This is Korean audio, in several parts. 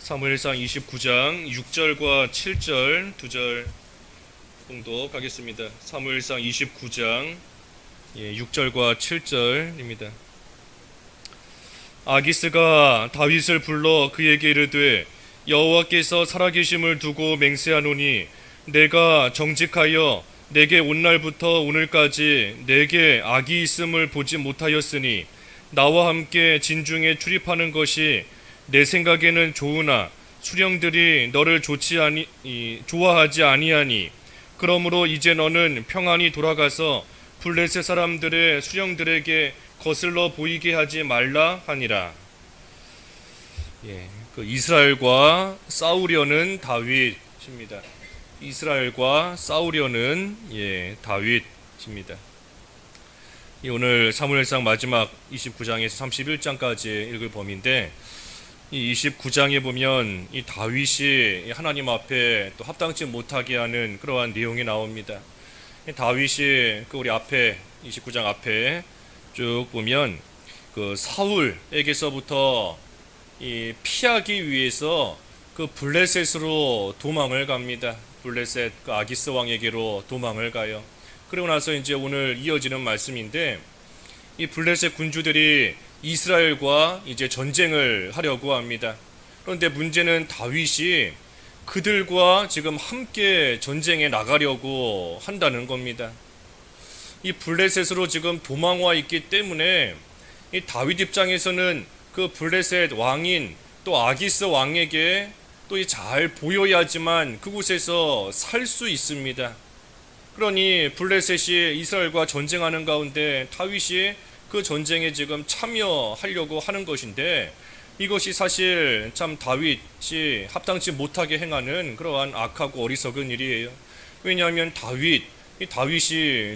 사무엘상 29장 6절과 7절 2절 봉독하겠습니다. 사무엘상 29장 6절과 7절입니다. 아기스가 다윗을 불러 그에게 이르되 여호와께서 살아계심을 두고 맹세하노니 내가 정직하여 내게 온 날부터 오늘까지 내게 악이 있음을 보지 못하였으니 나와 함께 진중에 출입하는 것이 내 생각에는 좋으나 수령들이 너를 좋아하지 아니하니 그러므로 이제 너는 평안히 돌아가서 블레셋 사람들의 수령들에게 거슬러 보이게 하지 말라 하니라. 이스라엘과 싸우려는 다윗입니다. 이스라엘과 싸우려는 다윗입니다. 오늘 사무엘상 마지막 29장에서 31장까지 읽을 범위인데, 이 29장에 보면 이 다윗이 하나님 앞에 또 합당치 못하게 하는 그러한 내용이 나옵니다. 다윗이 우리 앞에 29장 앞에 쭉 보면 그 사울에게서부터 이 피하기 위해서 그 블레셋으로 도망을 갑니다. 블레셋 그 아기스 왕에게로 도망을 가요. 그리고 나서 이제 오늘 이어지는 말씀인데, 이 블레셋 군주들이 이스라엘과 이제 전쟁을 하려고 합니다. 그런데 문제는 다윗이 그들과 지금 함께 전쟁에 나가려고 한다는 겁니다. 이 블레셋으로 지금 도망와 있기 때문에 이 다윗 입장에서는 그 블레셋 왕인 또 아기스 왕에게 또 잘 보여야지만 그곳에서 살 수 있습니다. 그러니 블레셋이 이스라엘과 전쟁하는 가운데 다윗이 그 전쟁에 지금 참여하려고 하는 것인데, 이것이 사실 참 다윗이 합당치 못하게 행하는 그러한 악하고 어리석은 일이에요. 왜냐하면 다윗이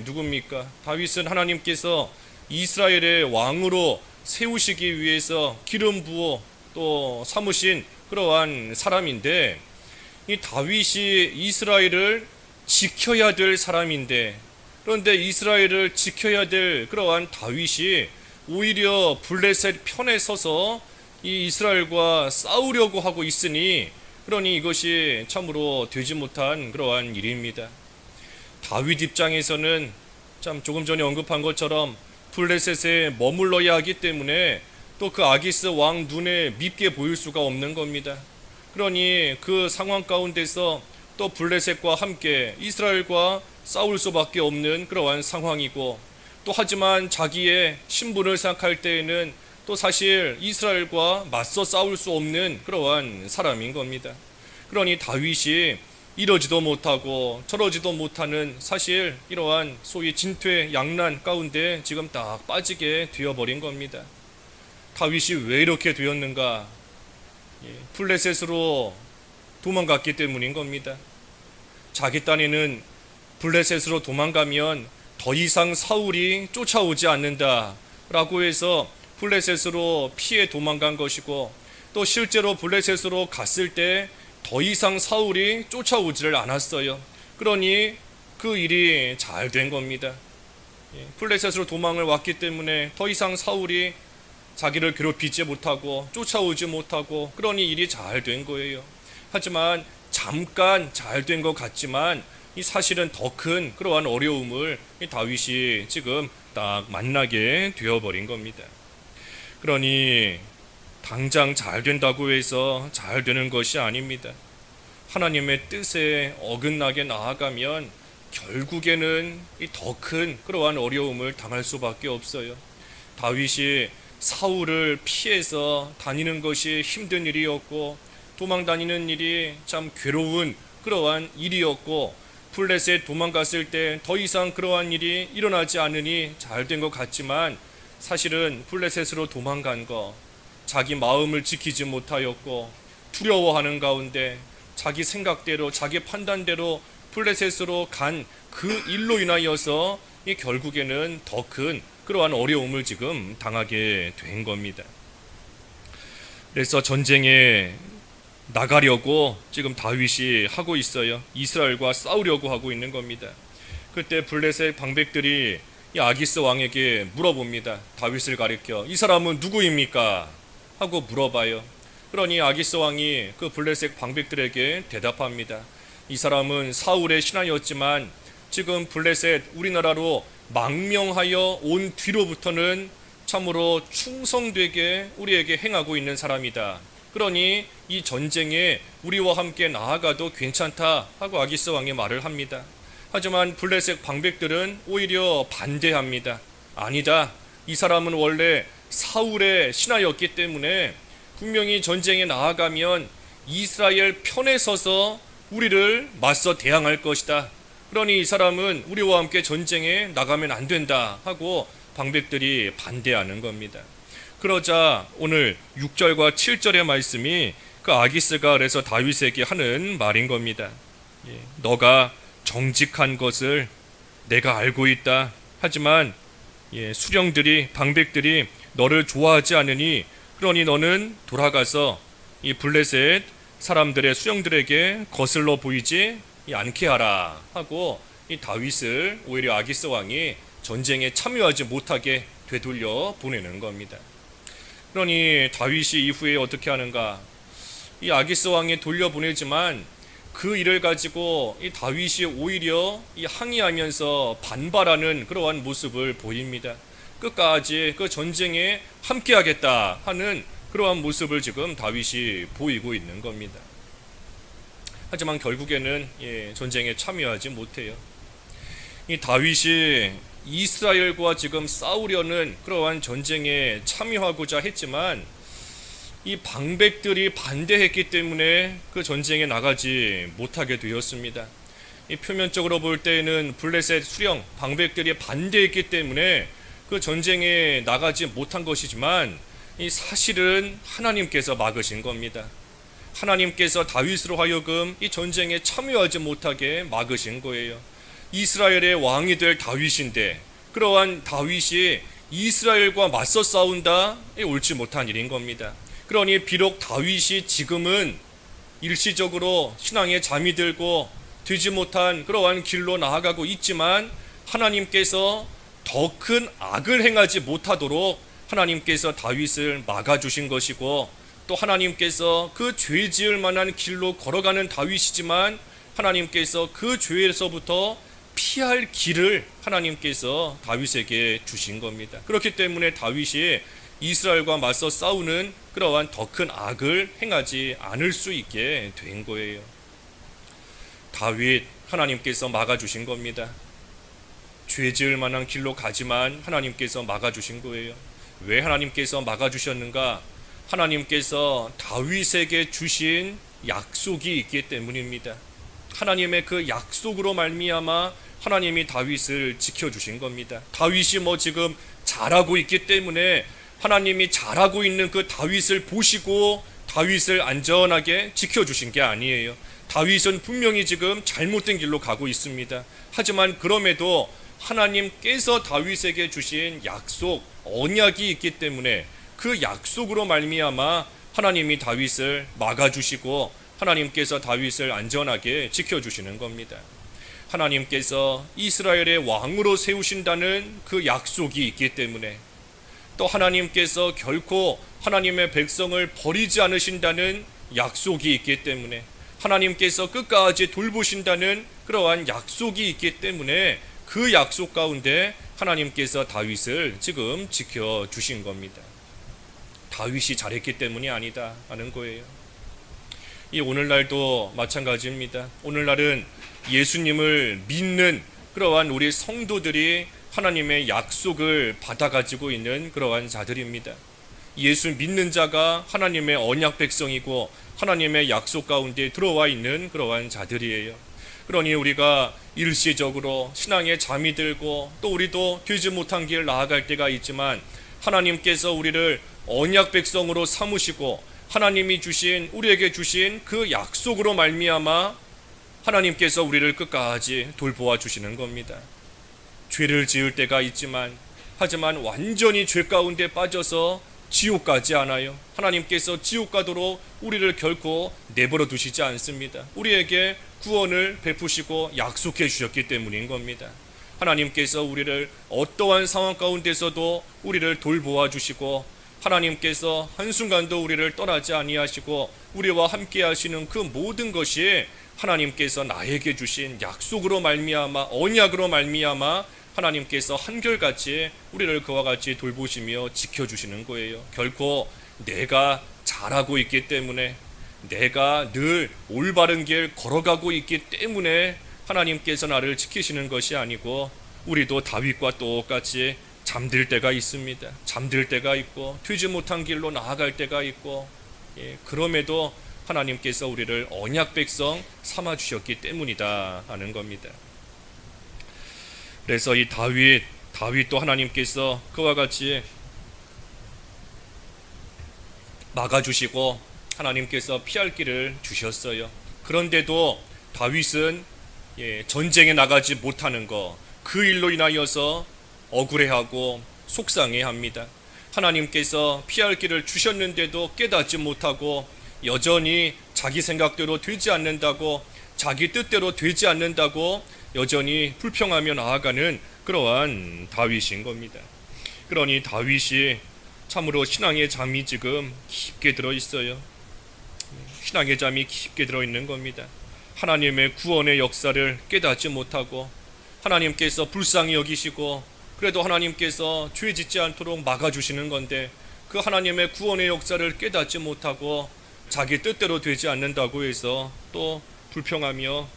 누굽니까? 다윗은 하나님께서 이스라엘의 왕으로 세우시기 위해서 기름 부어 또 삼으신 그러한 사람인데, 이 다윗이 이스라엘을 지켜야 될 사람인데, 그런데 이스라엘을 지켜야 될 그러한 다윗이 오히려 블레셋 편에 서서 이 이스라엘과 싸우려고 하고 있으니, 그러니 이것이 참으로 되지 못한 그러한 일입니다. 다윗 입장에서는 참 조금 전에 언급한 것처럼 블레셋에 머물러야 하기 때문에 또 그 아기스 왕 눈에 밉게 보일 수가 없는 겁니다. 그러니 그 상황 가운데서 또 블레셋과 함께 이스라엘과 싸울 수밖에 없는 그러한 상황이고, 또 하지만 자기의 신분을 생각할 때에는 또 사실 이스라엘과 맞서 싸울 수 없는 그러한 사람인 겁니다. 그러니 다윗이 이러지도 못하고 저러지도 못하는 사실 이러한 소위 진퇴양난 가운데 지금 딱 빠지게 되어버린 겁니다. 다윗이 왜 이렇게 되었는가? 블레셋으로 도망갔기 때문인 겁니다. 자기 딴에는 블레셋으로 도망가면 더 이상 사울이 쫓아오지 않는다 라고 해서 블레셋으로 피해 도망간 것이고, 또 실제로 블레셋으로 갔을 때 더 이상 사울이 쫓아오지를 않았어요. 그러니 그 일이 잘 된 겁니다. 블레셋으로 도망을 왔기 때문에 더 이상 사울이 자기를 괴롭히지 못하고 쫓아오지 못하고, 그러니 일이 잘 된 거예요. 하지만 잠깐 잘 된 것 같지만 이 사실은 더 큰 그러한 어려움을 다윗이 지금 딱 만나게 되어버린 겁니다. 그러니 당장 잘 된다고 해서 잘 되는 것이 아닙니다. 하나님의 뜻에 어긋나게 나아가면 결국에는 더 큰 그러한 어려움을 당할 수밖에 없어요. 다윗이 사울을 피해서 다니는 것이 힘든 일이었고, 도망 다니는 일이 참 괴로운 그러한 일이었고, 블레셋 도망갔을 때 더 이상 그러한 일이 일어나지 않으니 잘 된 것 같지만, 사실은 블레셋으로 도망간 거 자기 마음을 지키지 못하였고, 두려워하는 가운데 자기 생각대로 자기 판단대로 블레셋으로 간 그 일로 인하여서 결국에는 더 큰 그러한 어려움을 지금 당하게 된 겁니다. 그래서 전쟁에 나가려고 지금 다윗이 하고 있어요. 이스라엘과 싸우려고 하고 있는 겁니다. 그때 블레셋 방백들이 이 아기스 왕에게 물어봅니다. 다윗을 가리켜 이 사람은 누구입니까? 하고 물어봐요. 그러니 아기스 왕이 그 블레셋 방백들에게 대답합니다. 이 사람은 사울의 신하였지만 지금 블레셋 우리나라로 망명하여 온 뒤로부터는 참으로 충성되게 우리에게 행하고 있는 사람이다. 그러니 이 전쟁에 우리와 함께 나아가도 괜찮다 하고 아기스 왕이 말을 합니다. 하지만 블레셋 방백들은 오히려 반대합니다. 아니다. 이 사람은 원래 사울의 신하였기 때문에 분명히 전쟁에 나아가면 이스라엘 편에 서서 우리를 맞서 대항할 것이다. 그러니 이 사람은 우리와 함께 전쟁에 나가면 안 된다 하고 방백들이 반대하는 겁니다. 그러자 오늘 6절과 7절의 말씀이 그 아기스가 그래서 다윗에게 하는 말인 겁니다. 너가 정직한 것을 내가 알고 있다. 하지만 수령들이 방백들이 너를 좋아하지 않으니 그러니 너는 돌아가서 이 블레셋 사람들의 수령들에게 거슬러 보이지 않게 하라 하고 이 다윗을 오히려 아기스 왕이 전쟁에 참여하지 못하게 되돌려 보내는 겁니다. 그러니 다윗이 이후에 어떻게 하는가? 이 아기스 왕이 돌려보내지만 그 일을 가지고 이 다윗이 오히려 이 항의하면서 반발하는 그러한 모습을 보입니다. 끝까지 그 전쟁에 함께하겠다 하는 그러한 모습을 지금 다윗이 보이고 있는 겁니다. 하지만 결국에는 전쟁에 참여하지 못해요. 이 다윗이 이스라엘과 지금 싸우려는 그러한 전쟁에 참여하고자 했지만 이 방백들이 반대했기 때문에 그 전쟁에 나가지 못하게 되었습니다. 이 표면적으로 볼 때에는 블레셋 수령 방백들이 반대했기 때문에 그 전쟁에 나가지 못한 것이지만 이 사실은 하나님께서 막으신 겁니다. 하나님께서 다윗으로 하여금 이 전쟁에 참여하지 못하게 막으신 거예요. 이스라엘의 왕이 될 다윗인데 그러한 다윗이 이스라엘과 맞서 싸운다? 옳지 못한 일인 겁니다. 그러니 비록 다윗이 지금은 일시적으로 신앙에 잠이 들고 되지 못한 그러한 길로 나아가고 있지만 하나님께서 더 큰 악을 행하지 못하도록 하나님께서 다윗을 막아주신 것이고 또 하나님께서 그 죄 지을 만한 길로 걸어가는 다윗이지만 하나님께서 그 죄에서부터 피할 길을 하나님께서 다윗에게 주신 겁니다. 그렇기 때문에 다윗이 이스라엘과 맞서 싸우는 그러한 더 큰 악을 행하지 않을 수 있게 된 거예요. 다윗 하나님께서 막아주신 겁니다. 죄 지을 만한 길로 가지만 하나님께서 막아주신 거예요. 왜 하나님께서 막아주셨는가? 하나님께서 다윗에게 주신 약속이 있기 때문입니다. 하나님의 그 약속으로 말미암아 하나님이 다윗을 지켜주신 겁니다. 다윗이 지금 잘하고 있기 때문에 하나님이 잘하고 있는 그 다윗을 보시고 다윗을 안전하게 지켜주신 게 아니에요. 다윗은 분명히 지금 잘못된 길로 가고 있습니다. 하지만 그럼에도 하나님께서 다윗에게 주신 약속, 언약이 있기 때문에 그 약속으로 말미암아 하나님이 다윗을 막아주시고 하나님께서 다윗을 안전하게 지켜주시는 겁니다. 하나님께서 이스라엘의 왕으로 세우신다는 그 약속이 있기 때문에 또 하나님께서 결코 하나님의 백성을 버리지 않으신다는 약속이 있기 때문에 하나님께서 끝까지 돌보신다는 그러한 약속이 있기 때문에 그 약속 가운데 하나님께서 다윗을 지금 지켜주신 겁니다. 다윗이 잘했기 때문이 아니다 하는 거예요. 이 오늘날도 마찬가지입니다. 오늘날은 예수님을 믿는 그러한 우리 성도들이 하나님의 약속을 받아가지고 있는 그러한 자들입니다. 예수 믿는 자가 하나님의 언약 백성이고 하나님의 약속 가운데 들어와 있는 그러한 자들이에요. 그러니 우리가 일시적으로 신앙에 잠이 들고 또 우리도 되지 못한 길 나아갈 때가 있지만 하나님께서 우리를 언약 백성으로 삼으시고 하나님이 주신 우리에게 주신 그 약속으로 말미암아 하나님께서 우리를 끝까지 돌보아 주시는 겁니다. 죄를 지을 때가 있지만 하지만 완전히 죄 가운데 빠져서 지옥 가지 않아요. 하나님께서 지옥 가도록 우리를 결코 내버려 두시지 않습니다. 우리에게 구원을 베푸시고 약속해 주셨기 때문인 겁니다. 하나님께서 우리를 어떠한 상황 가운데서도 우리를 돌보아 주시고 하나님께서 한순간도 우리를 떠나지 아니하시고 우리와 함께 하시는 그 모든 것이 하나님께서 나에게 주신 약속으로 말미암아, 언약으로 말미암아 하나님께서 한결같이 우리를 그와 같이 돌보시며 지켜주시는 거예요. 결코 내가 잘하고 있기 때문에, 내가 늘 올바른 길 걸어가고 있기 때문에 하나님께서 나를 지키시는 것이 아니고, 우리도 다윗과 똑같이 잠들 때가 있습니다. 잠들 때가 있고 되지 못한 길로 나아갈 때가 있고, 그럼에도 하나님께서 우리를 언약 백성 삼아 주셨기 때문이다 하는 겁니다. 그래서 이 다윗도 하나님께서 그와 같이 막아주시고 하나님께서 피할 길을 주셨어요. 그런데도 다윗은 전쟁에 나가지 못하는 것, 그 일로 인하여서 억울해하고 속상해합니다. 하나님께서 피할 길을 주셨는데도 깨닫지 못하고 여전히 자기 생각대로 되지 않는다고, 자기 뜻대로 되지 않는다고 여전히 불평하며 나아가는 그러한 다윗인 겁니다. 그러니 다윗이 참으로 신앙의 잠이 지금 깊게 들어 있어요. 신앙의 잠이 깊게 들어 있는 겁니다. 하나님의 구원의 역사를 깨닫지 못하고, 하나님께서 불쌍히 여기시고 그래도 하나님께서 죄 짓지 않도록 막아주시는 건데, 그 하나님의 구원의 역사를 깨닫지 못하고 자기 뜻대로 되지 않는다고 해서 또 불평하며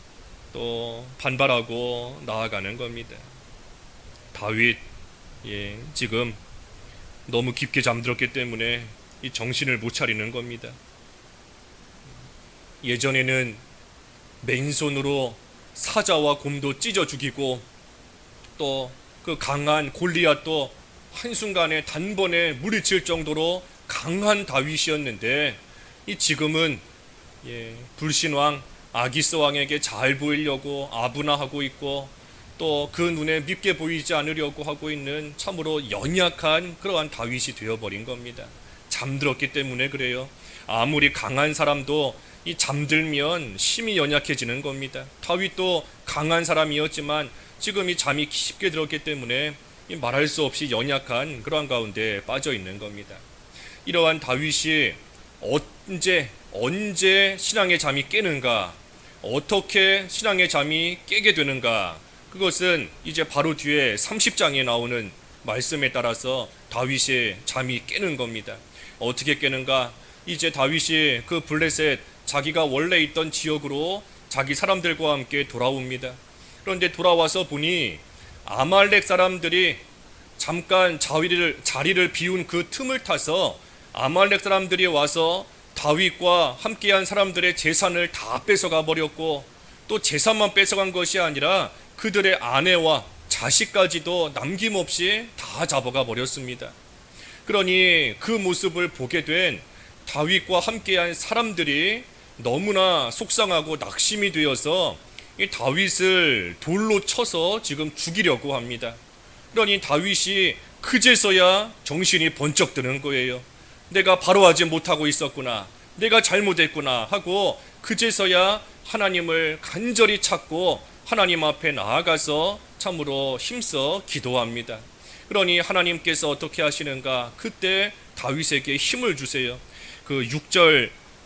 또 반발하고 나아가는 겁니다. 다윗 지금 너무 깊게 잠들었기 때문에 이 정신을 못 차리는 겁니다. 예전에는 맨손으로 사자와 곰도 찢어 죽이고, 또 그 강한 골리앗도 한순간에 단번에 물리칠 정도로 강한 다윗이었는데, 이 지금은 불신왕 아기스 왕에게 잘 보이려고 아브나하고 있고, 또 그 눈에 밉게 보이지 않으려고 하고 있는 참으로 연약한 그러한 다윗이 되어버린 겁니다. 잠들었기 때문에 그래요. 아무리 강한 사람도 이 잠들면 힘이 연약해지는 겁니다. 다윗도 강한 사람이었지만 지금 이 잠이 깊게 들었기 때문에 말할 수 없이 연약한 그러한 가운데 빠져 있는 겁니다. 이러한 다윗이 언제 신앙의 잠이 깨는가, 어떻게 신앙의 잠이 깨게 되는가, 그것은 이제 바로 뒤에 30장에 나오는 말씀에 따라서 다윗의 잠이 깨는 겁니다. 어떻게 깨는가? 이제 다윗이 그 블레셋, 자기가 원래 있던 지역으로 자기 사람들과 함께 돌아옵니다. 그런데 돌아와서 보니 아말렉 사람들이 잠깐 자리를 비운 그 틈을 타서 아말렉 사람들이 와서 다윗과 함께한 사람들의 재산을 다 뺏어가 버렸고, 또 재산만 뺏어간 것이 아니라 그들의 아내와 자식까지도 남김없이 다 잡아가 버렸습니다. 그러니 그 모습을 보게 된 다윗과 함께한 사람들이 너무나 속상하고 낙심이 되어서 이 다윗을 돌로 쳐서 지금 죽이려고 합니다. 그러니 다윗이 그제서야 정신이 번쩍 드는 거예요. 내가 바로 하지 못하고 있었구나, 내가 잘못했구나 하고 그제서야 하나님을 간절히 찾고 하나님 앞에 나아가서 참으로 힘써 기도합니다. 그러니 하나님께서 어떻게 하시는가? 그때 다윗에게 힘을 주세요. 그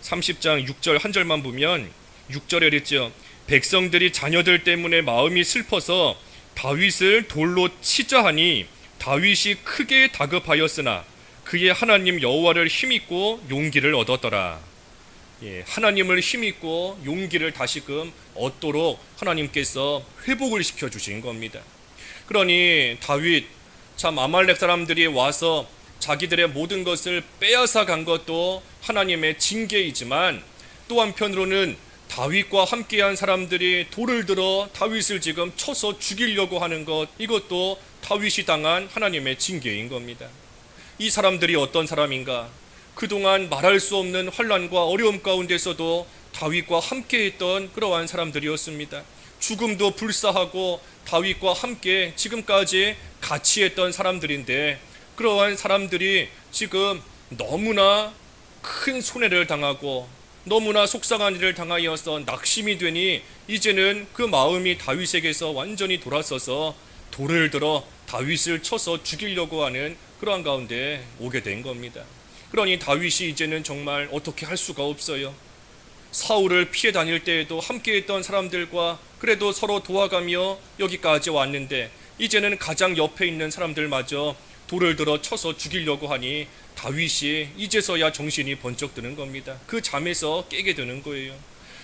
30장 6절 한 절만 보면 6절에 그랬죠. 백성들이 자녀들 때문에 마음이 슬퍼서 다윗을 돌로 치자 하니 다윗이 크게 다급하였으나 그의 하나님 여호와를 힘입고 용기를 얻었더라. 하나님을 힘입고 용기를 다시금 얻도록 하나님께서 회복을 시켜주신 겁니다. 그러니 다윗, 참 아말렉 사람들이 와서 자기들의 모든 것을 빼앗아 간 것도 하나님의 징계이지만, 또 한편으로는 다윗과 함께한 사람들이 돌을 들어 다윗을 지금 쳐서 죽이려고 하는 것, 이것도 다윗이 당한 하나님의 징계인 겁니다. 이 사람들이 어떤 사람인가? 그동안 말할 수 없는 환난과 어려움 가운데서도 다윗과 함께했던 그러한 사람들이었습니다. 죽음도 불사하고 다윗과 함께 지금까지 같이 했던 사람들인데, 그러한 사람들이 지금 너무나 큰 손해를 당하고 너무나 속상한 일을 당하여서 낙심이 되니 이제는 그 마음이 다윗에게서 완전히 돌아서서 돌을 들어 다윗을 쳐서 죽이려고 하는 그러한 가운데 오게 된 겁니다. 그러니 다윗이 이제는 정말 어떻게 할 수가 없어요. 사울을 피해 다닐 때에도 함께했던 사람들과 그래도 서로 도와가며 여기까지 왔는데 이제는 가장 옆에 있는 사람들마저 돌을 들어 쳐서 죽이려고 하니 다윗이 이제서야 정신이 번쩍 드는 겁니다. 그 잠에서 깨게 되는 거예요.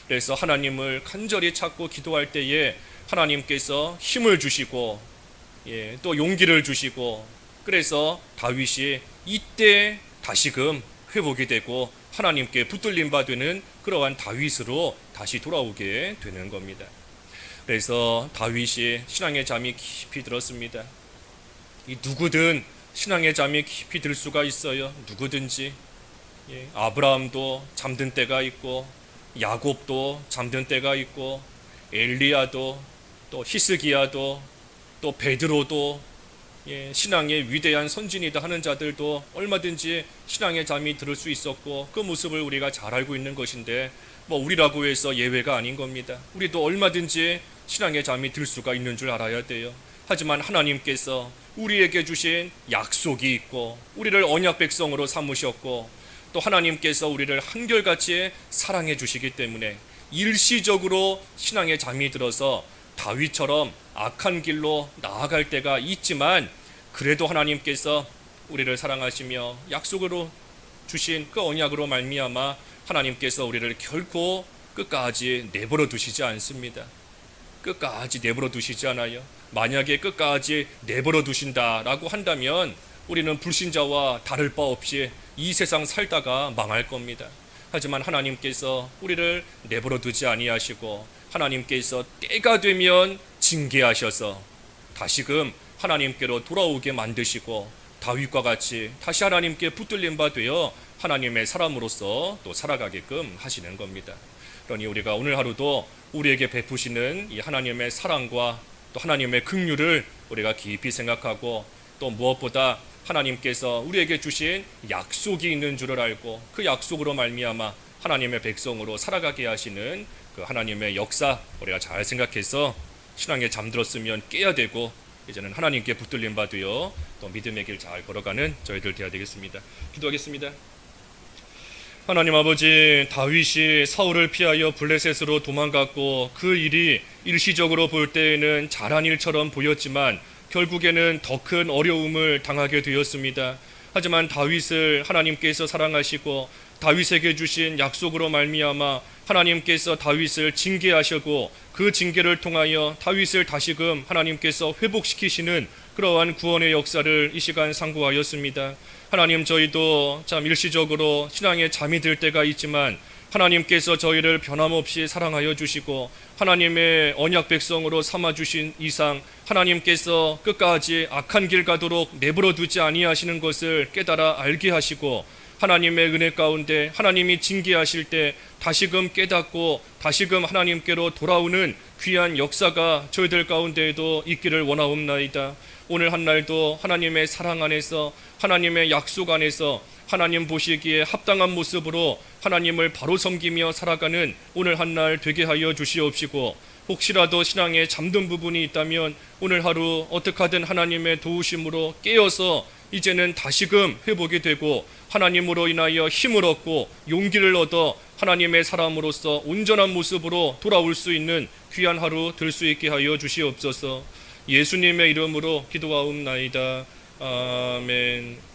그래서 하나님을 간절히 찾고 기도할 때에 하나님께서 힘을 주시고 또 용기를 주시고, 그래서 다윗이 이때 다시금 회복이 되고 하나님께 붙들림 받는 그러한 다윗으로 다시 돌아오게 되는 겁니다. 그래서 다윗이 신앙의 잠이 깊이 들었습니다. 이 누구든 신앙의 잠이 깊이 들 수가 있어요. 누구든지. 아브라함도 잠든 때가 있고, 야곱도 잠든 때가 있고, 엘리야도, 또 히스기야도, 또 베드로도, 신앙의 위대한 선진이다 하는 자들도 얼마든지 신앙의 잠이 들 수 있었고, 그 모습을 우리가 잘 알고 있는 것인데 우리라고 해서 예외가 아닌 겁니다. 우리도 얼마든지 신앙의 잠이 들 수가 있는 줄 알아야 돼요. 하지만 하나님께서 우리에게 주신 약속이 있고, 우리를 언약 백성으로 삼으셨고, 또 하나님께서 우리를 한결같이 사랑해 주시기 때문에 일시적으로 신앙의 잠이 들어서 다윗처럼 악한 길로 나아갈 때가 있지만, 그래도 하나님께서 우리를 사랑하시며 약속으로 주신 그 언약으로 말미암아 하나님께서 우리를 결코 끝까지 내버려 두시지 않습니다. 끝까지 내버려 두시지 않아요. 만약에 끝까지 내버려 두신다라고 한다면 우리는 불신자와 다를 바 없이 이 세상 살다가 망할 겁니다. 하지만 하나님께서 우리를 내버려 두지 아니하시고, 하나님께서 때가 되면 징계하셔서 다시금 하나님께로 돌아오게 만드시고, 다윗과 같이 다시 하나님께 붙들림 바 되어 하나님의 사람으로서 또 살아가게끔 하시는 겁니다. 그러니 우리가 오늘 하루도 우리에게 베푸시는 이 하나님의 사랑과 또 하나님의 긍휼을 우리가 깊이 생각하고, 또 무엇보다 하나님께서 우리에게 주신 약속이 있는 줄을 알고, 그 약속으로 말미암아 하나님의 백성으로 살아가게 하시는 그 하나님의 역사 우리가 잘 생각해서 신앙에 잠들었으면 깨야 되고, 이제는 하나님께 붙들림 바 되어 또 믿음의 길 잘 걸어가는 저희들 되어야 되겠습니다. 기도하겠습니다. 하나님 아버지, 다윗이 사울을 피하여 블레셋으로 도망갔고, 그 일이 일시적으로 볼 때에는 잘한 일처럼 보였지만 결국에는 더 큰 어려움을 당하게 되었습니다. 하지만 다윗을 하나님께서 사랑하시고 다윗에게 주신 약속으로 말미암아 하나님께서 다윗을 징계하시고, 그 징계를 통하여 다윗을 다시금 하나님께서 회복시키시는 그러한 구원의 역사를 이 시간 상고하였습니다. 하나님, 저희도 참 일시적으로 신앙에 잠이 들 때가 있지만 하나님께서 저희를 변함없이 사랑하여 주시고 하나님의 언약 백성으로 삼아 주신 이상 하나님께서 끝까지 악한 길 가도록 내버려 두지 아니하시는 것을 깨달아 알게 하시고, 하나님의 은혜 가운데 하나님이 징계하실 때 다시금 깨닫고 다시금 하나님께로 돌아오는 귀한 역사가 저희들 가운데에도 있기를 원하옵나이다. 오늘 한 날도 하나님의 사랑 안에서, 하나님의 약속 안에서 하나님 보시기에 합당한 모습으로 하나님을 바로 섬기며 살아가는 오늘 한 날 되게 하여 주시옵시고, 혹시라도 신앙에 잠든 부분이 있다면 오늘 하루 어떻게 하든 하나님의 도우심으로 깨어서 이제는 다시금 회복이 되고 하나님으로 인하여 힘을 얻고 용기를 얻어 하나님의 사람으로서 온전한 모습으로 돌아올 수 있는 귀한 하루 될 수 있게 하여 주시옵소서. 예수님의 이름으로 기도하옵나이다. 아멘.